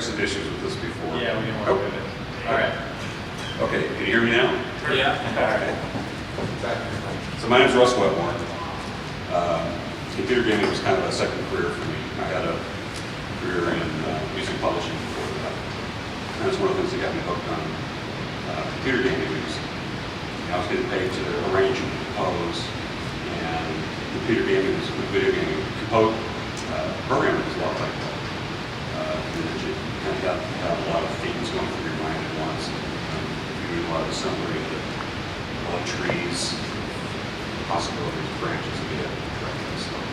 having some issues with this before. Yeah, we didn't want to do it. All right. Okay, can you hear me now? Yeah. All right. So my name is Russ Wetmore. Computer gaming was kind of a second career for me. I had a career in music publishing before that. And that's one of the things that got me hooked on computer gaming. I was getting paid to arrange and compose, and computer gaming was video gaming. Programming was a lot like that. And you kind of got a lot of things going through your mind at once. You're doing a lot of assembly, a lot of trees, possibilities, branches of it, and stuff.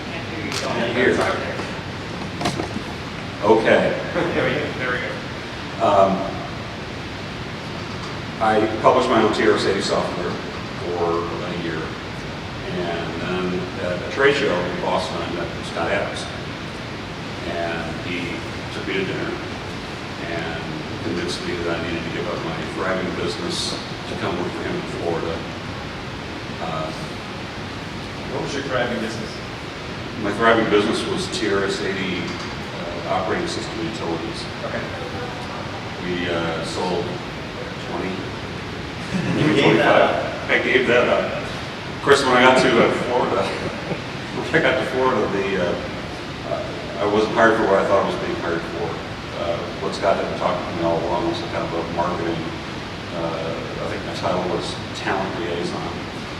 Can't hear you. Can't hear you. Okay. There we go. I published my own TRS-80 software for about a year, and then at a trade show in Boston, I met Scott Adams, and he took me to dinner and convinced me that I needed to give up my thriving business to come work for him in Florida. What was your thriving business? My thriving business was TRS-80 operating system utilities. Okay. We sold 20. You gave that up. I gave that up. Of course, when I got to Florida, I wasn't hired for what I thought I was being hired for. What Scott had been talking to me all along was a kind of a marketing, I think my title was talent liaison.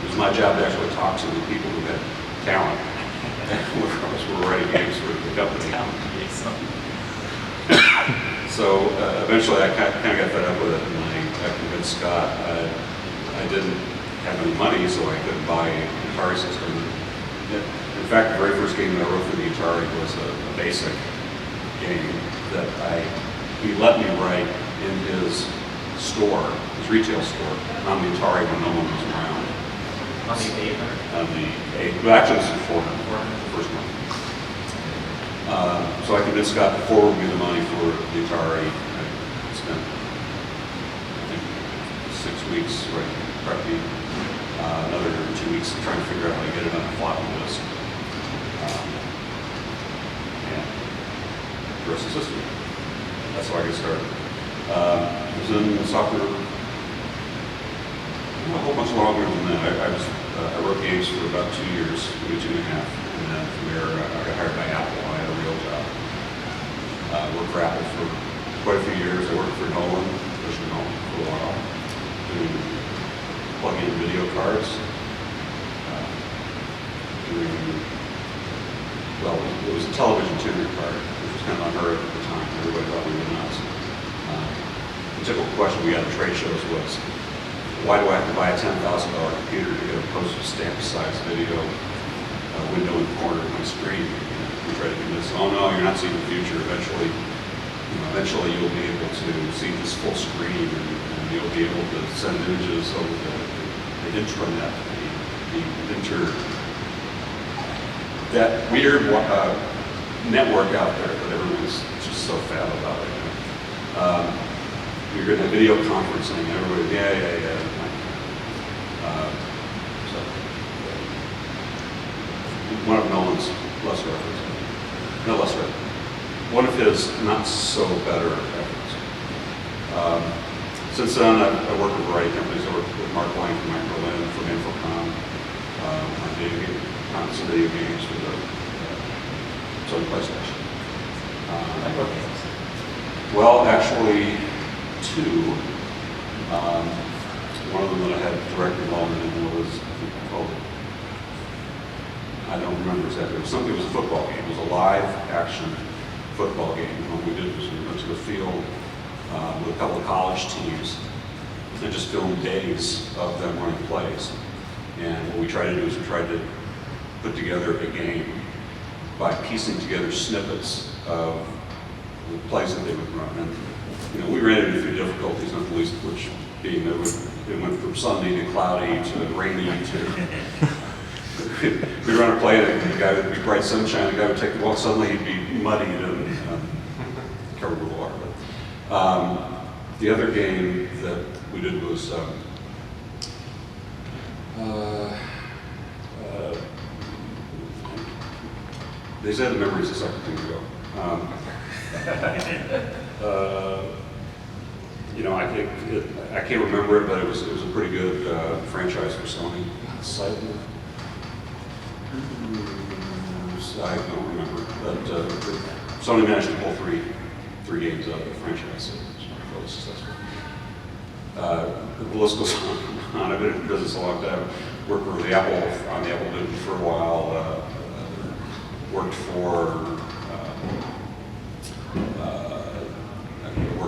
It was my job to actually talk to the people who had talent. And we were writing games for the company. Talent liaison. So eventually I kind of got fed up with it, and I convinced Scott I didn't have any money, so I couldn't buy an Atari system. In fact, the very first game that I wrote for the Atari was a basic game that he let me write in his store, his retail store, on the Atari when no one was around. On the 800? On the 8, well, actually this is 400, the first one. So I convinced Scott to forward me the money for the Atari. I spent, I think, 6 weeks writing Preppie, another 2 weeks trying to figure out how to get it on a floppy disk. And the rest is history. That's how I got started. It was in software, a whole bunch longer than that. I wrote games for about 2 years, maybe 2.5, and then from there I got hired by Apple. I had a real job. Worked for Apple for quite a few years. I worked for Nolan, Christian Nolan, for a while, doing plug-in video cards. Well, it was a television tuner card, which was kind of unheard of at the time. Everybody thought we were nuts. The typical question we got at trade shows was, why do I have to buy a $10,000 computer to get a postage stamp-sized video window in the corner of my screen? We try to convince, oh no, you're not seeing the future. Eventually you'll be able to see this full screen, and you'll be able to send images over the intranet, that weird network out there that everyone's just so fat about right now. You're going to have video conferencing, and everybody, yeah. So, one of Nolan's lesser efforts, no lesser effort, one of his not so better efforts. Since then, I worked with a variety of companies. I worked with Mark Lang from Microlin, from Infocom, on some video games for the Sony PlayStation. What games? Well, actually, 2. One of them that I had direct involvement in was, I don't remember exactly. It was a football game. It was a live action football game. And what we did was we went to the field with a couple of college teams and just filmed days of them running plays. And what we tried to do is we tried to put together a game by piecing together snippets of the plays that they would run. And we ran into a few difficulties, not the least of which being that it went from sunny to cloudy to rainy to we'd run a play and the guy would be bright sunshine, the guy would take the ball, suddenly he'd be muddied and covered with water. But, the other game that we did was they said the memory's the second thing to go. I think I can't remember it, but it was a pretty good franchise for Sony. I don't remember, but Sony managed to pull three games out of the franchise, so it was fairly successful. The list goes on. I've been in business a long time. Worked for the Apple on the Apple division for a while. Worked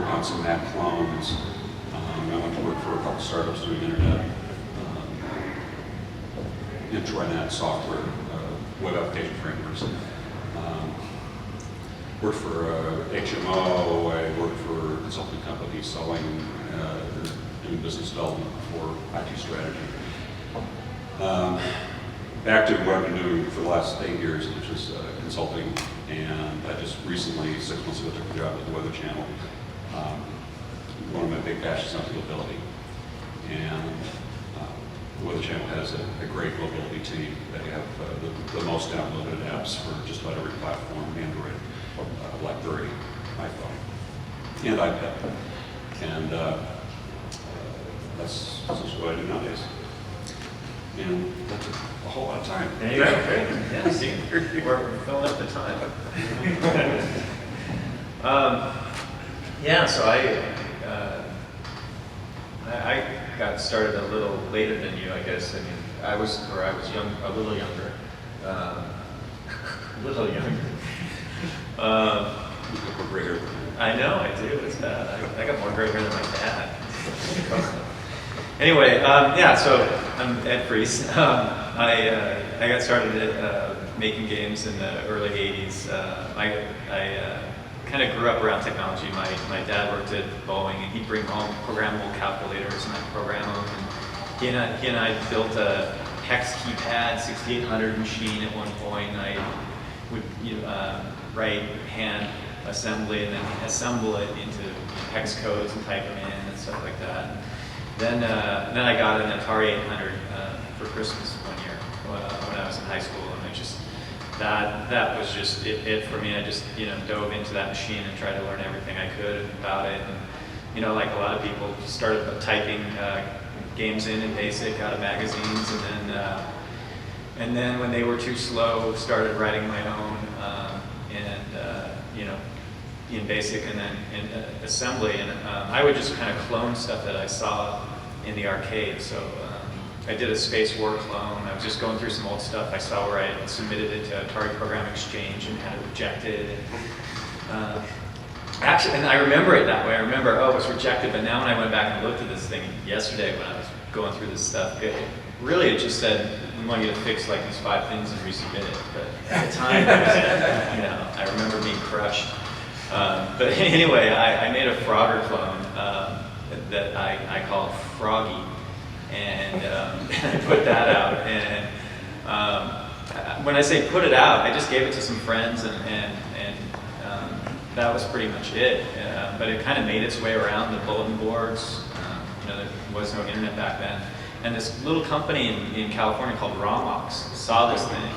on some Mac clones. I went to work for a couple startups doing internet, intranet software, web application frameworks. Worked for HMO. I worked for a consulting company selling, doing business development for IT strategy. Back to what I've been doing for the last 8 years, which is consulting, and I just recently, 6 months ago, took a job at the Weather Channel. One of my big passions is mobility, and the Weather Channel has a great mobility team. They have the most downloaded apps for just about every platform: Android, BlackBerry, iPhone, and iPad, and that's what I do nowadays. And that's a whole lot of time. There you go. Yeah, see, we're filling up the time. Yeah, so I got started a little later than you, I guess. I mean, I was young, a little younger. A little younger. You got more gray hair. I know, I do. It's bad. I got more gray hair than my dad. Anyway, yeah, so I'm Ed Freese. I got started at, making games in the early 80s. I kind of grew up around technology. My dad worked at Boeing, and he'd bring home programmable calculators, and I'd program them. And he and I built a hex keypad 6800 machine at one point. And I would write hand assembly and then assemble it into hex codes and type them in and stuff like that. Then I got an Atari 800 for Christmas one year when I was in high school, and I just that was just it for me. I just dove into that machine and tried to learn everything I could about it. And like a lot of people, started typing games in BASIC out of magazines, and then when they were too slow, started writing my own in BASIC and then in assembly. And I would just kind of clone stuff that I saw in the arcade. So I did a Space War clone. I was just going through some old stuff I saw where I had submitted it to Atari Program Exchange and had it rejected. Actually, and I remember it that way. I remember, it was rejected, but now when I went back and looked at this thing yesterday when I was going through this stuff, it just said, we want you to fix like these 5 things and resubmit it. But at the time, I remember being crushed. But anyway, I made a Frogger clone that I call Froggy, and I put that out. And when I say put it out, I just gave it to some friends, and that was pretty much it. But it kind of made its way around the bulletin boards. There was no internet back then. And this little company in California called Romox saw this thing,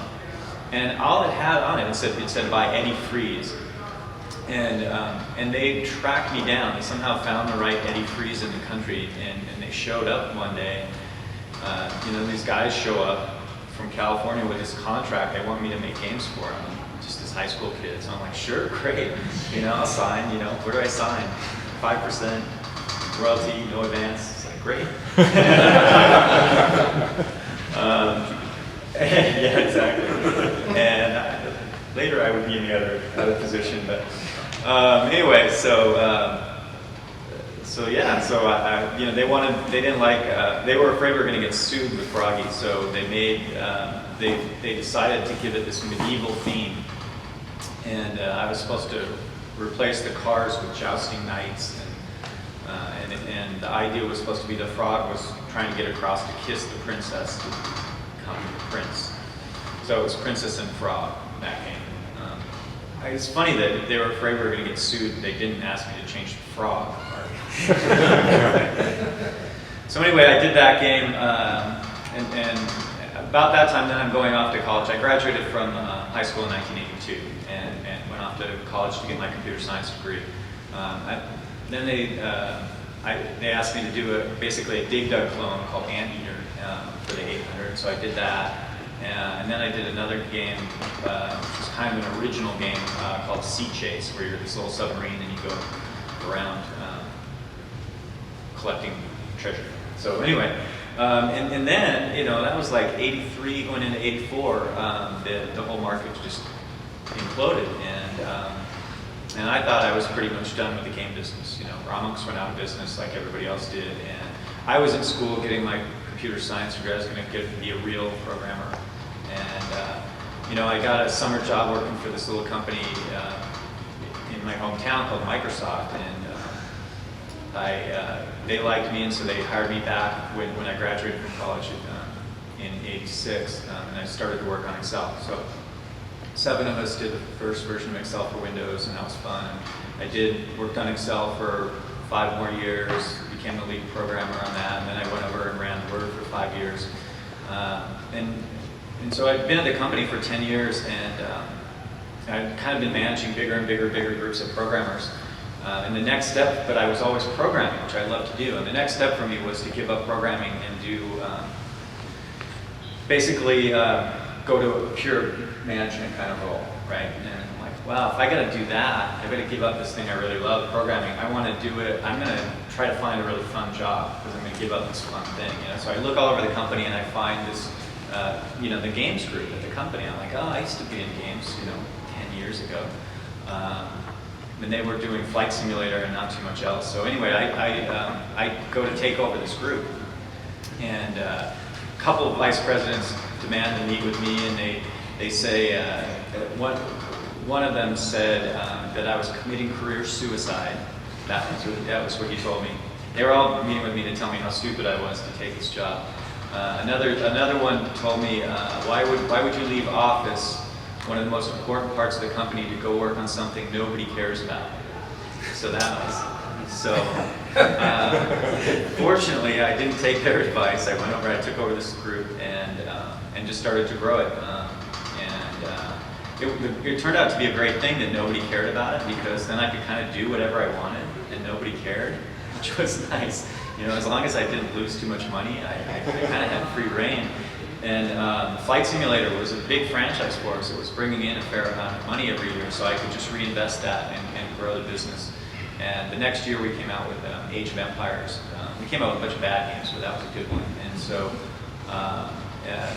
and all it had on it said by Eddie Freeze. And they tracked me down. They somehow found the right Eddie Freeze in the country, and they showed up one day. These guys show up from California with this contract. They want me to make games for them. I'm just this high school kid, so I'm like, sure, great. I'll sign. Where do I sign? 5% royalty, no advance. It's like, great. Yeah, exactly. And later I would be in the other position, but. Anyway, so they were afraid we were going to get sued with Froggy, so they decided to give it this medieval theme, and I was supposed to replace the cars with jousting knights, and the idea was supposed to be the frog was trying to get across to kiss the princess to become the prince. So it was Princess and Frog in that game. It's funny that they were afraid we were going to get sued. They didn't ask me to change the frog part. So anyway, I did that game, about that time, then I'm going off to college. I graduated from high school in 1982 and went off to college to get my computer science degree. Then they asked me to do basically a Dig Dug clone called Anteater for the 800, so I did that. And then I did another game, which was kind of an original game called Sea Chase, where you're this little submarine and you go around collecting treasure. So anyway, and then, that was like 83 going into 84, the whole market just imploded. And I thought I was pretty much done with the game business. Ramonks went out of business like everybody else did. And I was in school getting my computer science degree. I was going to be a real programmer. And, I got a summer job working for this little company in my hometown called Microsoft. And they liked me, and so they hired me back when I graduated from college in '86, and I started to work on Excel. So 7 of us did the first version of Excel for Windows, and that was fun. And worked on Excel for 5 more years, became the lead programmer on that, and then I went over and ran Word for 5 years. And so I've been at the company for 10 years, and I've kind of been managing bigger and bigger groups of programmers. And the next step, but I was always programming, which I love to do. And the next step for me was to give up programming and do basically go to a pure management kind of role, right? And I'm like, wow, if I got to do that, I got to give up this thing I really love, programming. I want to do it. I'm going to try to find a really fun job because I'm going to give up this fun thing. So I look all over the company and I find this, the games group at the company. I'm like, oh, I used to be in games, 10 years ago. And they were doing Flight Simulator and not too much else. So anyway, I go to take over this group, and a couple of vice presidents demand to meet with me, and they say, one of them said that I was committing career suicide. That was what he told me. They were all meeting with me to tell me how stupid I was to take this job. Another one told me, why would you leave office, one of the most important parts of the company, to go work on something nobody cares about? So fortunately, I didn't take their advice. I went over, I took over this group and just started to grow it. It turned out to be a great thing that nobody cared about it, because then I could kind of do whatever I wanted and nobody cared, which was nice. As long as I didn't lose too much money, I kind of had free reign. And Flight Simulator was a big franchise for us. It was bringing in a fair amount of money every year, so I could just reinvest that and grow the business. And the next year we came out with Age of Empires. We came out with a bunch of bad games, but that was a good one. And so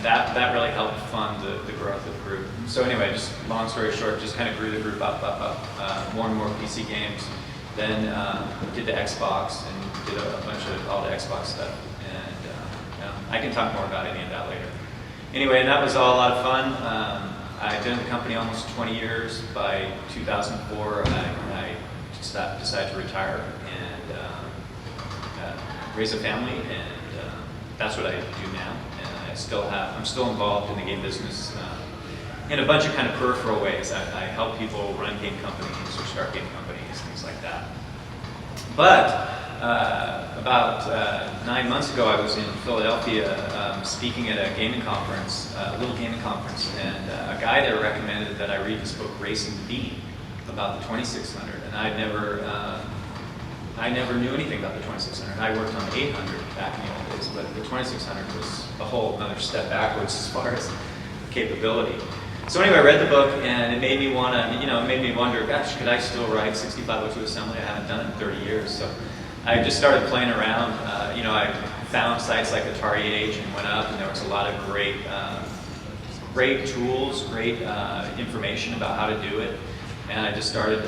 that really helped fund the growth of the group. So anyway, just long story short, just kind of grew the group up, more and more PC games. Then did the Xbox and did a bunch of all the Xbox stuff. I can talk more about any of that later. Anyway, that was all a lot of fun. I've been in the company almost 20 years. By 2004, I decided to retire and raise a family, and that's what I do now. And I'm still involved in the game business in a bunch of kind of peripheral ways. I help people run game companies or start game companies, things like that. But about 9 months ago, I was in Philadelphia speaking at a gaming conference, a little gaming conference, and a guy there recommended that I read this book, Racing the Beam, about the 2600. And I never knew anything about the 2600. I worked on the 800 back in the old days, but the 2600 was a whole another step backwards as far as capability. So anyway, I read the book, and it made me want to, it made me wonder, gosh, could I still write 6502 assembly? I haven't done it in 30 years. So I just started playing around. I found sites like Atari and went up, and there was a lot of great tools, great information about how to do it. And I just started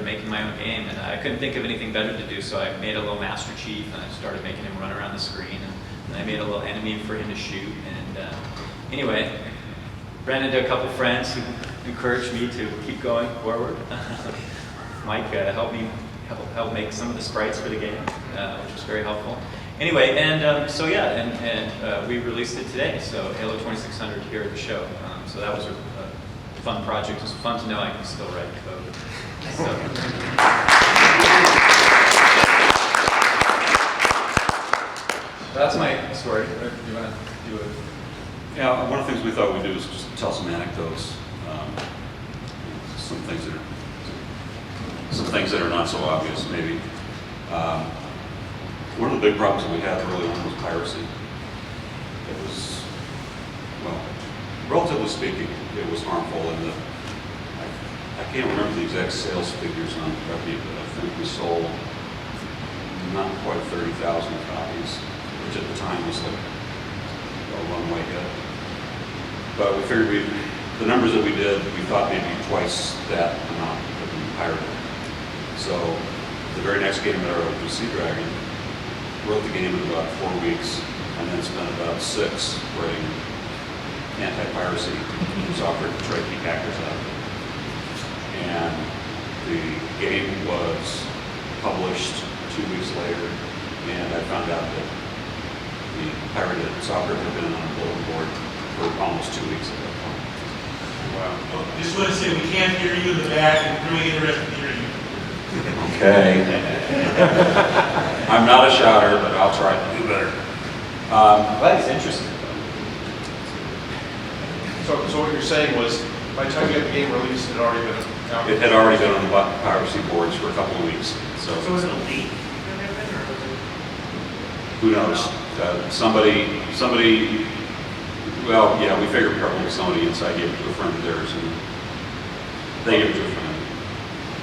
making my own game, and I couldn't think of anything better to do, so I made a little Master Chief, and I started making him run around the screen, and I made a little enemy for him to shoot. And anyway, ran into a couple friends who encouraged me to keep going forward. Mike helped make some of the sprites for the game, which was very helpful. Anyway, and we released it today, so Halo 2600 here at the show. So that was a fun project. It was fun to know I can still write code. So. That's my story. Do you want to do Yeah, one of the things we thought we'd do is just tell some anecdotes, some things that are not so obvious, maybe. One of the big problems that we had early on was piracy. It was, well, relatively speaking, it was harmful in that I can't remember the exact sales figures on Preppie, but I think we sold not quite 30,000 copies, which at the time was like a runaway hit. But we figured the numbers that we did, we thought maybe twice that amount had been pirated. So the very next game that I wrote was Sea Dragon, wrote the game in about 4 weeks, and then spent about 6 writing anti-piracy software to try to keep hackers out. And the game was published 2 weeks later, and I found out that the pirated software had been on a bulletin board for almost 2 weeks at that point. Wow. Well, just want to say we can't hear you in the back, and we're really interested in hearing you. Okay. I'm not a shouter, but I'll try to do better. I'm glad he's interested. So what you're saying was, by the time you got the game released, it had already been out? It had already been on the piracy boards for a couple of weeks. So was it a leak? Who knows? Somebody, well, yeah, we figured probably somebody inside gave it to a friend of theirs, and they gave it to a friend.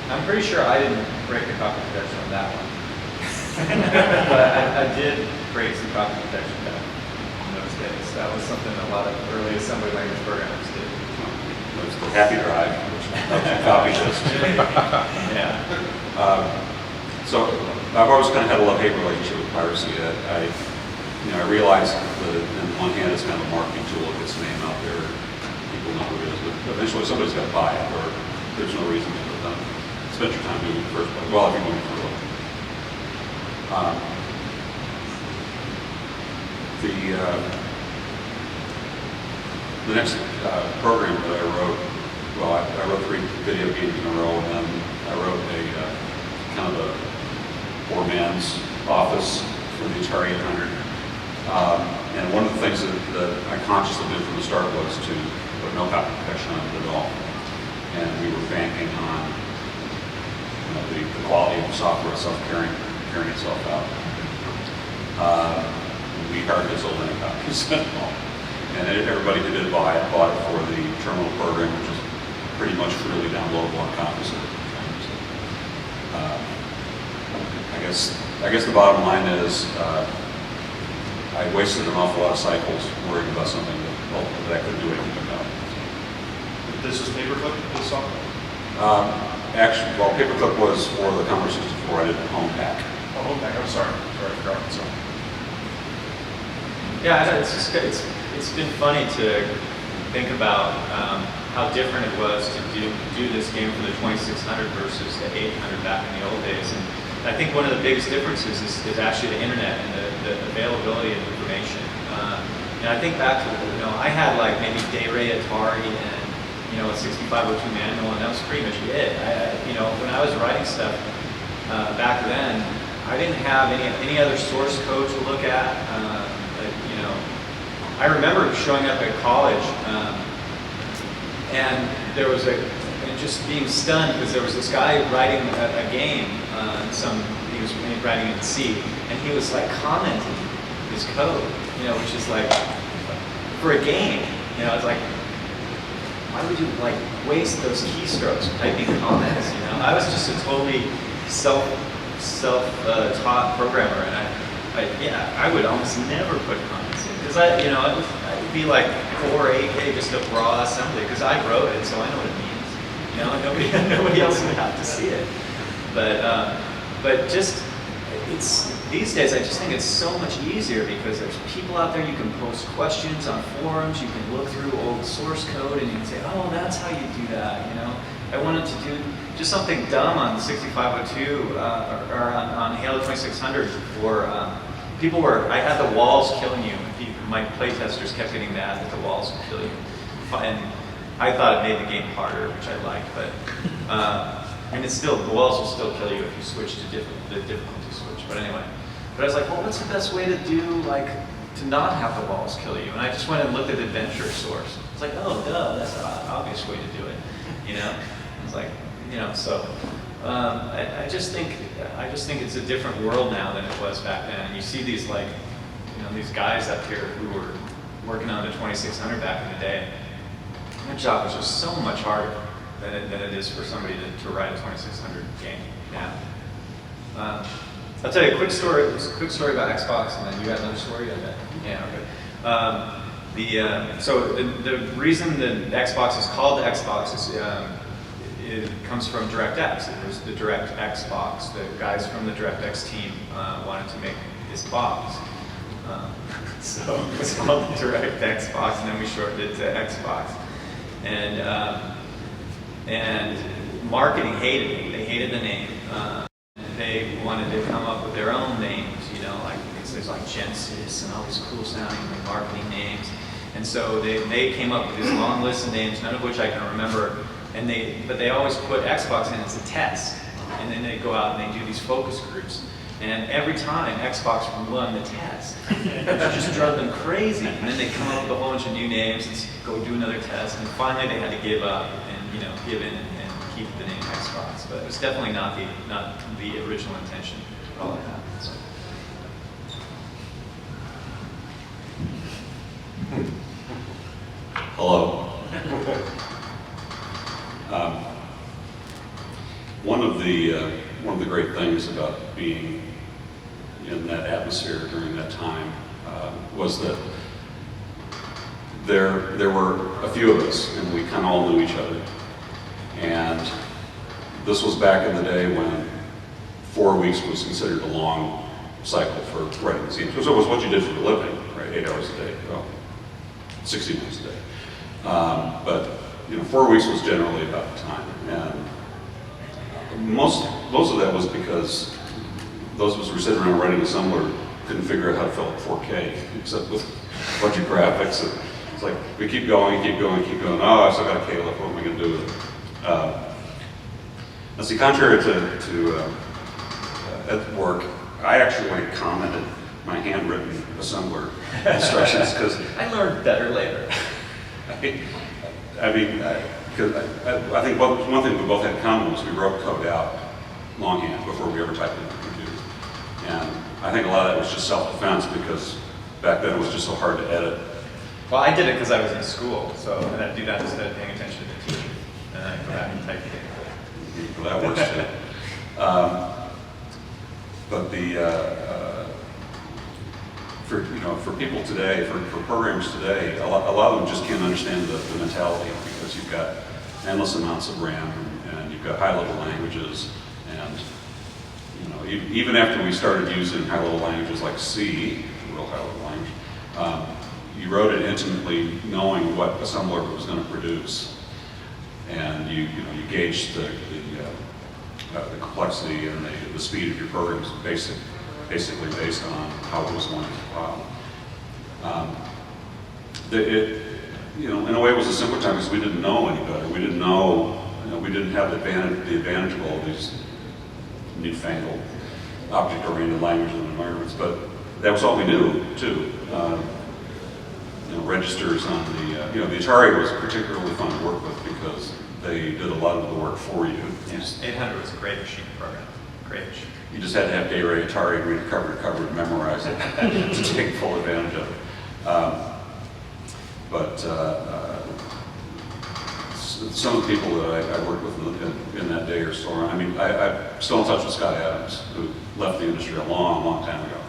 I'm pretty sure I didn't break the copy protection on that one. But I did break some copy protection back in those days. That was something a lot of early assembly language programmers did. It was the Happy Drive, which helps you copy this. Yeah. So I've always kind of had a love-hate relationship with piracy. I realize that on the one hand it's kind of a marketing tool. It gets the name out there, people know who it is, but eventually somebody's got to buy it, or there's no reason to spend your time doing it in the first place. Well, if you're doing it for a living. The next program that I wrote, well, I wrote 3 video games in a row, and then I wrote a kind of a poor man's office for the Atari 800. And one of the things that I consciously did from the start was to put no copy protection on it at all. And we were banking on the quality of the software itself carrying itself out. We hardly sold any copies at all. And everybody who did buy it bought it for the terminal program, which is pretty much freely downloadable on copies at the time. So, I guess the bottom line is I wasted an awful lot of cycles worrying about something that I couldn't do anything about. This was paperclip, this software? Actually, well, paperclip was for the Commodore 64. I did home pack. Oh, home pack, I'm sorry. Sorry, I forgot. Sorry. Yeah, I know, it's been funny to think about how different it was to do this game for the 2600 versus the 800 back in the old days. And I think one of the biggest differences is actually the internet and the availability of information. And I think back to, I had like maybe Day-Ray Atari and, a 6502 manual, and that was pretty much it. When I was writing stuff back then, I didn't have any other source code to look at. I remember showing up at college, and there was and just being stunned because there was this guy writing a game. He was writing in C, and he was like commenting his code, which is like for a game. It's like, why would you like waste those keystrokes typing comments? I was just a totally self-taught programmer, and I would almost never put comments in because it would be like 4 or 8K just a raw assembly because I wrote it, so I know what it means. Nobody else would have to see it. But just these days I just think it's so much easier because there's people out there. You can post questions on forums. You can look through old source code and you can say, oh, that's how you do that. I wanted to do just something dumb on 6502 or on Halo 2600 for I had the walls killing you. My playtesters kept getting mad that the walls would kill you. And I thought it made the game harder, which I liked, but the walls will still kill you if you switch to the difficulty switch. But anyway, I was like, well, what's the best way to do like to not have the walls kill you. And I just went and looked at Adventure Source. It's like, oh, duh, that's an obvious way to do it, you know? It's like, you know, so I just think it's a different world now than it was back then. And you see these, like, you know, these guys up here who were working on the 2600 back in the day. Their job was just so much harder than it is for somebody to write a 2600 game now. I'll tell you a quick story about Xbox, and then you got another story, I bet. Yeah, okay. So the reason the Xbox is called the Xbox is it comes from DirectX. It was the DirectX box. The guys from the DirectX team wanted to make this box. So it's called the DirectX box, and then we shortened it to Xbox. And marketing hated it. They hated the name. They wanted to come up with their own names, you know, like there's like Genesis and all these cool sounding like marketing names. And so they came up with this long list of names, none of which I can remember. But they always put Xbox in as a test. And then they go out and they do these focus groups. And every time Xbox won the test, it just drove them crazy. And then they come up with a whole bunch of new names and go do another test. And finally they had to give up and, you know, give in and keep the name Xbox. But it was definitely not the original intention of all of that. So. Hello. One of the great things about being in that atmosphere during that time was that there were a few of us, and we kind of all knew each other. And this was back in the day when 4 weeks was considered a long cycle for writing zines. So it was what you did for a living, right? 8 hours a day, well, 60 minutes a day. But you know, 4 weeks was generally about the time. And most of that was because those of us who were sitting around writing assembler couldn't figure out how to fill up 4K, except with a bunch of graphics. And it's like, we keep going, keep going, keep going. Oh, I still got a K-Lip, what am I going to do with it? Now see, contrary to at work, I actually commented my handwritten assembler instructions because I learned better later. I think one thing we both had in common was we wrote code out longhand before we ever typed it in the computer. And I think a lot of that was just self-defense because back then it was just so hard to edit. Well, I did it because I was in school, so and I'd do that instead of paying attention to the teacher. And I'd go back and type it in. Well, that works too. But for people today, for programmers today, a lot of them just can't understand the mentality because you've got endless amounts of RAM and you've got high-level languages, and you know, even after we started using high-level languages like C, a real high-level language, you wrote it intimately knowing what assembler was going to produce, and you gauged the complexity and the speed of your programs basically based on how it was going to compile. In a way, it was a simpler time because we didn't know any better. We didn't know, we didn't have the advantage of all these newfangled object-oriented languages and environments. But that was all we knew too. Registers on the the Atari was particularly fun to work with because they did a lot of the work for you. Yes, 800 was a great machine program. Great machine. You just had to have Day-Ray Atari and read it cover to cover and memorize it to take full advantage of it. Some of the people that I worked with in that day or so, I'm still in touch with Scott Adams, who left the industry a long, long time ago.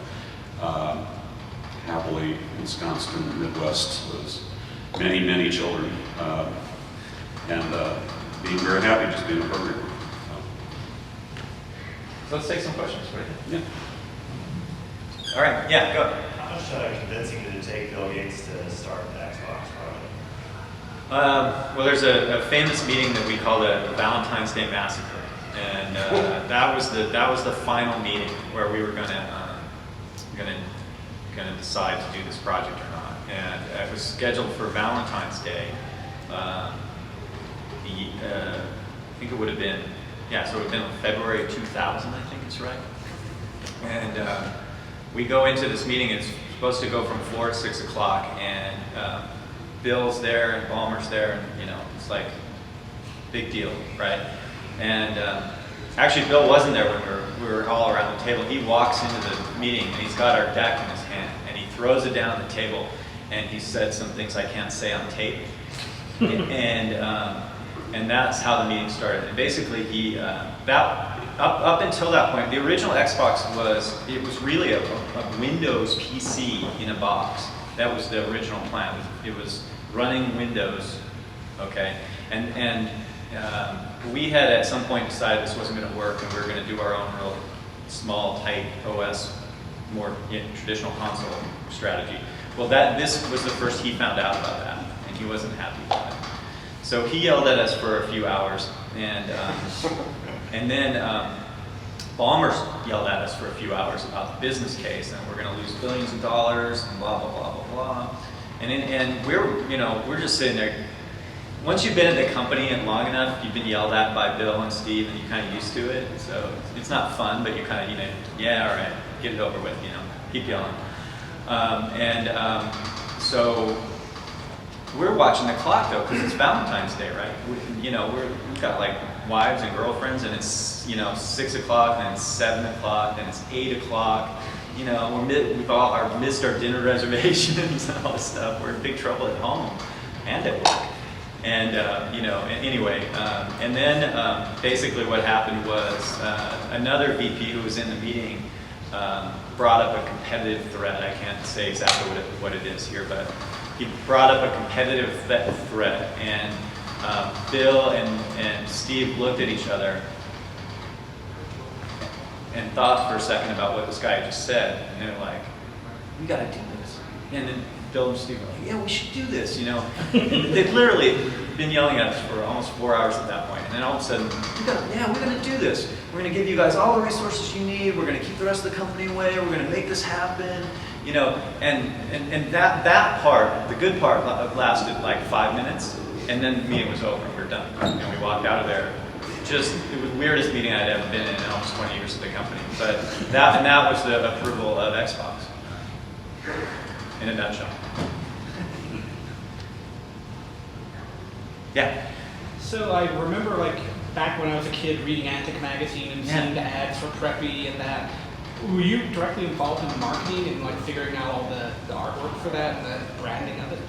Happily ensconced in the Midwest with many, many children, and being very happy just being a programmer. So let's take some questions, right? Yeah. All right, yeah, go. How much convincing did it take Bill Gates to start the Xbox product? Well, there's a famous meeting that we call the Valentine's Day Massacre, and that was the final meeting where we were gonna decide to do this project or not. And it was scheduled for Valentine's Day. I think it would have been, so it would have been February 2000, I think it's right. And we go into this meeting, it's supposed to go from 4 to 6 o'clock, and Bill's there and Ballmer's there, and you know, it's like big deal, right? And actually, Bill wasn't there when we were all around the table. He walks into the meeting and he's got our deck in his hand, and he throws it down on the table, and he said some things I can't say on tape, and that's how the meeting started. And basically, he up until that point, the original Xbox was really a Windows PC in a box. That was the original plan. It was running Windows, okay? And we had at some point decided this wasn't going to work, and we were going to do our own real small, tight OS, more traditional console strategy. Well, this was the first he found out about that, and he wasn't happy about it. So he yelled at us for a few hours, and then Ballmer yelled at us for a few hours about the business case, and we're going to lose billions of dollars, and blah blah blah blah blah. And we're just sitting there. Once you've been at the company and long enough, you've been yelled at by Bill and Steve, and you're kind of used to it. So it's not fun, but you kind of yeah, all right, get it over with, keep yelling. So we're watching the clock though, because it's Valentine's Day, right? We've got like wives and girlfriends, and it's 6 o'clock, and it's 7 o'clock, and it's 8 o'clock. We've all missed our dinner reservations and all this stuff. We're in big trouble at home and at work. And anyway, and then basically what happened was another VP who was in the meeting brought up a competitive threat. I can't say exactly what it is here, but he brought up a competitive threat, and Bill and Steve looked at each other and thought for a second about what this guy just said, and they're like, "We got to do this." And then Bill and Steve were like, "Yeah, we should do this," And they've literally been yelling at us for almost 4 hours at that point. And then all of a sudden, we're going to do this. We're going to give you guys all the resources you need. We're going to keep the rest of the company away. We're going to make this happen. And that part, the good part, lasted like 5 minutes, and then the meeting was over. We were done, and we walked out of there. It was the weirdest meeting I'd ever been in almost 20 years of the company. But that was the approval of Xbox, in a nutshell. Yeah. So I remember, like, back when I was a kid reading Antic magazine and seeing the ads for Preppie and that. Were you directly involved in the marketing and like figuring out all the artwork for that and the branding of it?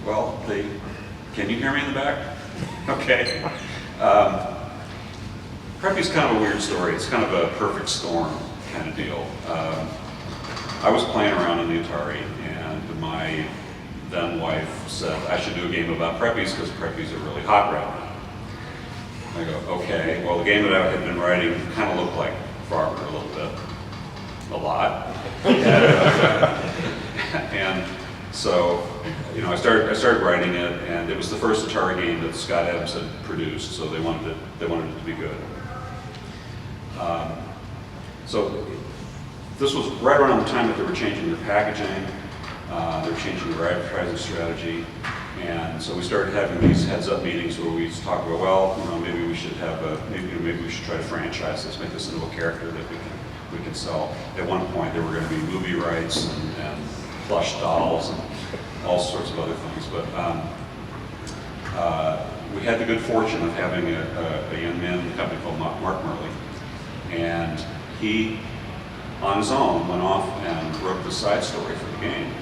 Well, can you hear me in the back? Okay. Preppie's kind of a weird story. It's kind of a perfect storm kind of deal. I was playing around on the Atari, and my then wife said I should do a game about Preppies because Preppies are really hot right now. I go, okay. Well, the game that I had been writing kind of looked like Farmer a little bit, a lot, and so I started writing it, and it was the first Atari game that Scott Adams had produced, so they wanted it to be good. So this was right around the time that they were changing their packaging. They were changing their advertising strategy, and so we started having these heads-up meetings where we talk about, well, maybe we should have maybe we should try to franchise this, make this into a character that we can sell. At one point, there were going to be movie rights and plush dolls and all sorts of other things. But we had the good fortune of having a young man in the company called Mark Murley, and he, on his own, went off and wrote the side story for the game.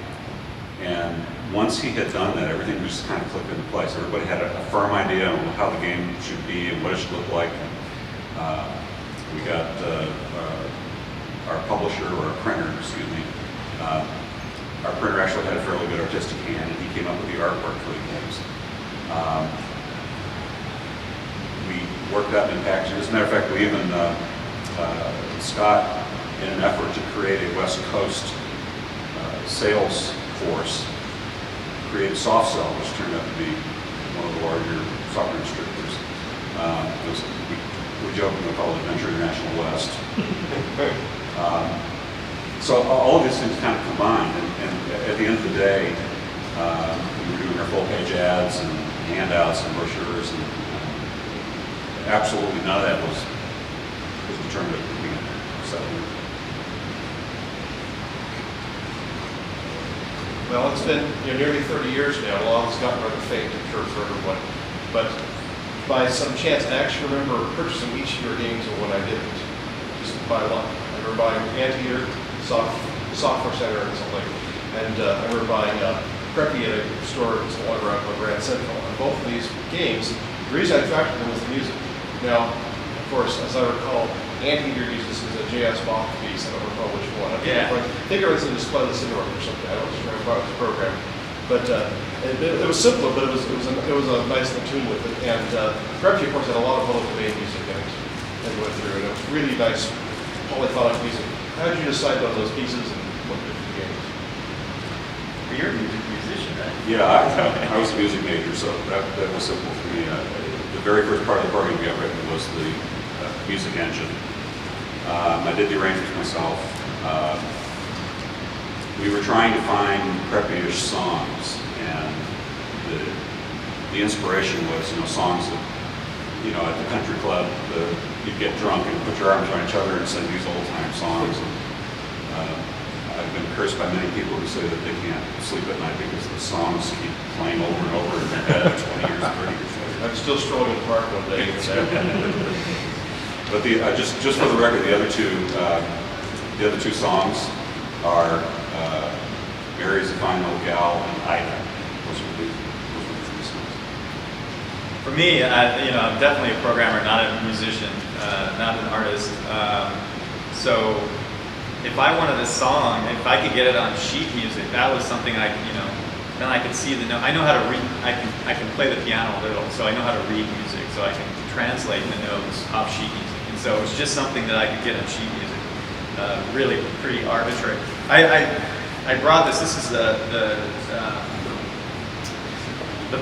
And once he had done that, everything just kind of clicked into place. Everybody had a firm idea on how the game should be and what it should look like. And, we got our publisher, or our printer, excuse me. Our printer actually had a fairly good artistic hand, and he came up with the artwork for the games. We worked out in packaging. As a matter of fact, we even, Scott, in an effort to create a West Coast sales force, created SoftCell, which turned out to be one of the larger software distributors. We jokingly call it Adventure International West. So all of these things kind of combined, and at the end of the day, we were doing our full-page ads and handouts and brochures, and absolutely none of that was determined at the beginning. So Well, it's been nearly 30 years now. A lot has gotten rather faint, I'm sure, for everyone. But by some chance, I actually remember purchasing each of your games and when I didn't, just by luck. I remember buying Anteater, Software Center, and something. And I remember buying Preppie at a store that's no longer out on Grand Central. And both of these games, the reason I attracted them was the music. Now, of course, as I recall, Anteater uses a JS Bach piece. I don't recall which one. I think it was in Display the Syndrome or something. I don't remember about the program. But it was simpler, but it was a nice tune with it. And Preppie, of course, had a lot of public domain music in it that went through. And it was really nice polyphonic music. How did you decide on those pieces and what did you games? Well, you're a musician, right? Yeah, I was a music major, so that was simple for me. The very first part of the program we got written was the music engine. I did the arrangements myself. We were trying to find Preppie-ish songs, and the inspiration was, songs that, at the country club, you'd get drunk and put your arms around each other and sing these old-time songs. And, I've been cursed by many people who say that they can't sleep at night because the songs keep playing over and over in their head 20 years, 30 years later. I'm still strolling in the park one day. But just for the record, the other two songs are Mary's a Fine Old Gal and Ida. Those were the three songs. For me, I'm definitely a programmer, not a musician, not an artist. So if I wanted a song, if I could get it on sheet music, that was something then I could see the note. I know how to read. I can play the piano a little, so I know how to read music. So I can translate the notes off sheet music. And so it was just something that I could get on sheet music. Really pretty arbitrary. I brought this. This is the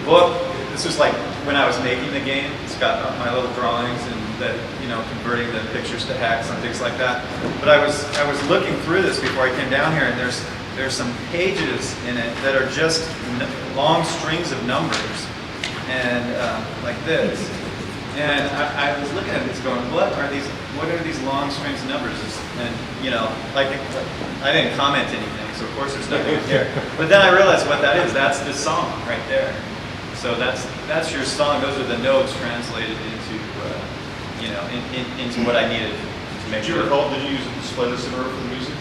book. This was like when I was making the game. It's got my little drawings and that converting the pictures to hex and things like that. But I was looking through this before I came down here, and there's some pages in it that are just long strings of numbers, and like this. And I was looking at this, going, "What are these? What are these long strings of numbers?" And I didn't comment anything, so of course there's nothing here. But then I realized what that is. That's the song right there. So that's your song. Those are the notes translated into into what I needed to make Did you sure. recall? Did you use a Display the Syndrome for the music?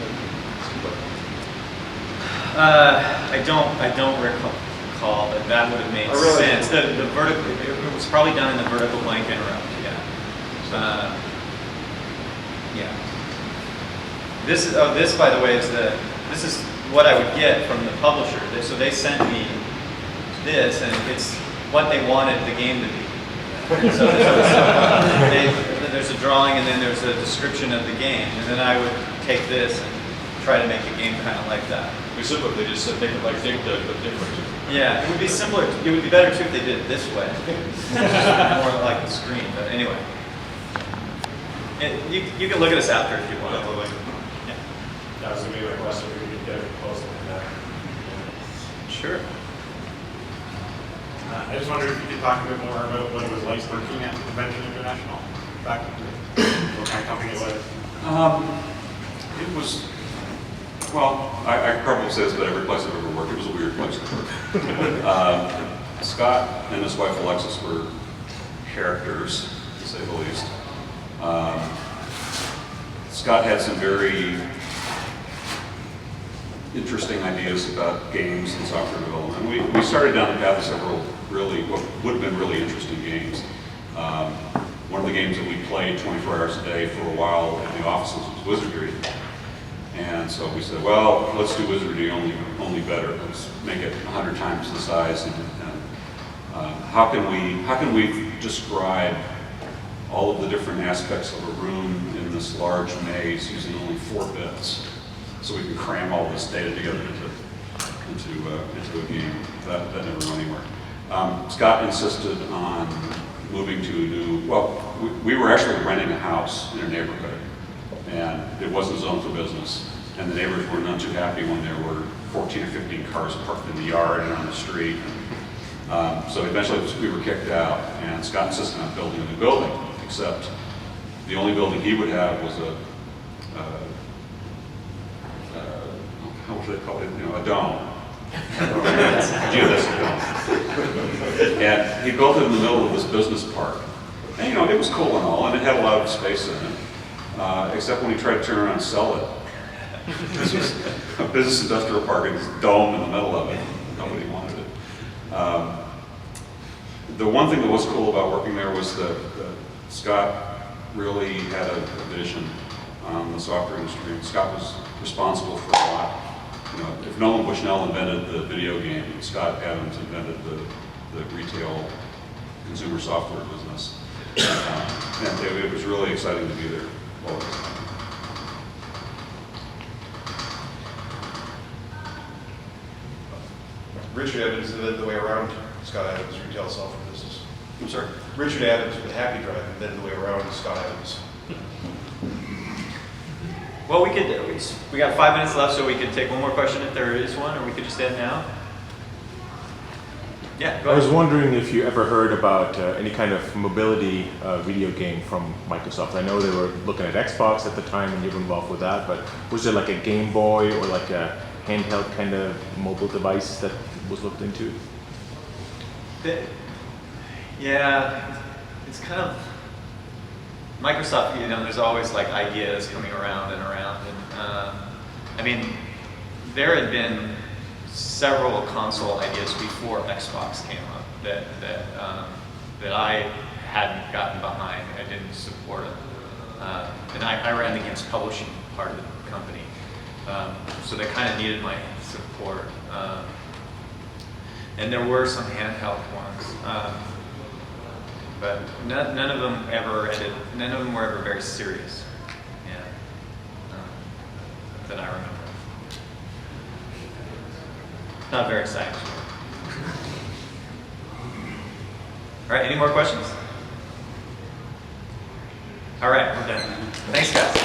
I don't recall, but that would have made sense. The vertical, it was probably done in the vertical blank interrupt. Yeah. Yeah. This by the way this is what I would get from the publisher. So they sent me this, and it's what they wanted the game to be. So there's a drawing, and then there's a description of the game, and then I would take this and try to make the game kind of like that. We simply they just said make it like Dig Dug, but different. Yeah, it would be similar. It would be better too if they did it this way. More like the screen, but anyway. You can look at us after if you want. Yeah. That was going to be my question, if we could get a proposal on that. Sure. I just wondered if you could talk a bit more about what it was like working at Convention International back what kind of company it was. It was, well, I probably say this about every place I've ever worked. It was a weird place to work. Scott and his wife Alexis were characters, to say the least. Scott had some very interesting ideas about games and software development. We started down the path of several really, what would have been really interesting games. One of the games that we played 24 hours a day for a while in the offices was Wizardry. And so we said, well, let's do Wizardry only better. Let's make it 100 times the size. And how can we describe all of the different aspects of a room in this large maze using only 4 bits, so we can cram all this data together into a game. That never went anywhere. Scott insisted on moving to a new, well, we were actually renting a house in a neighborhood, and it wasn't zoned for business, and the neighbors were none too happy when there were 14 or 15 cars parked in the yard and on the street. So eventually we were kicked out, and Scott insisted on building a new building, except the only building he would have was how would they call it? A dome. And he built it in the middle of this business park. And you know, it was cool and all, and it had a lot of space in it, except when he tried to turn around and sell it. This was a business industrial park and this dome in the middle of it. Nobody wanted it. The one thing that was cool about working there was that Scott really had a vision on the software industry. And Scott was responsible for a lot. You know, if Nolan Bushnell invented the video game, Scott Adams invented the retail consumer software business. And it was really exciting to be there all the time. Richard Adams led the way around Scott Adams' retail software business. I'm sorry? Richard Adams with the Happy Drive led the way around Scott Adams. Well, we got 5 minutes left, so we could take one more question if there is one, or we could just end now. Yeah, go I was ahead. wondering if you ever heard about any kind of mobility video game from Microsoft. I know they were looking at Xbox at the time and you were involved with that, but was there like a Game Boy or like a handheld kind of mobile device that was looked into? Yeah, it's kind of Microsoft. You know, there's always like ideas coming around and around, and I mean, there had been several console ideas before Xbox came up that I hadn't gotten behind. I didn't support it, and I ran the games publishing part of the company, so they kind of needed my support. And there were some handheld ones, but none of them ever ended. None of them were ever very serious. Yeah, that I remember. Not very exciting. All right, any more questions? All right, we're done. Thanks, guys.